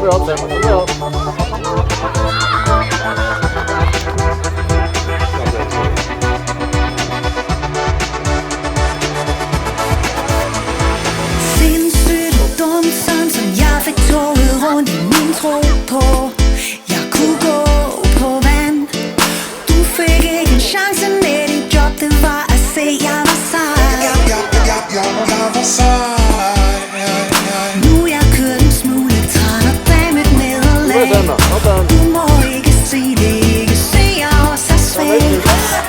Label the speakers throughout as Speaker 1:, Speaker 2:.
Speaker 1: op, Danmark. Kom herop.
Speaker 2: Sindssygt dumt, sådan som jeg fik toget rundt i min tro på jeg kunne gå på vand. Du fik ikke en chance med dit job, det var at se, jeg var sej.
Speaker 3: Jeg var sej.
Speaker 2: Nu er jeg kørt en smule træt og bag mit nederlag. Du må ikke se det, ikke se jeg også er svag.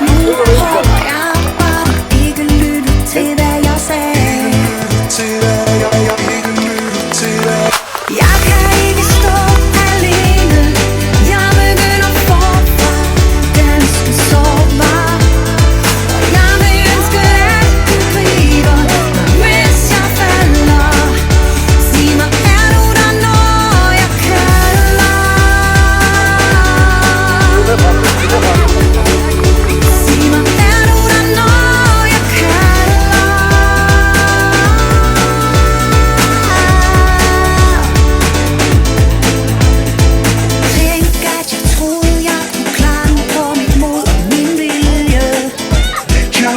Speaker 2: Nu håber jeg bare, du ikke lytter til hvad jeg sagde. Jeg kan ikke stå alene. Jeg begynder forfra, ganske sårbar. Og jeg vil ønske at du griber mig, hvis jeg falder. Sig mig, er du der, når jeg kalder? Sig mig, er du der, når jeg kalder? Tænk, at jeg troede, jeg kunne klare den på mit mod og min vilje.
Speaker 3: Jeg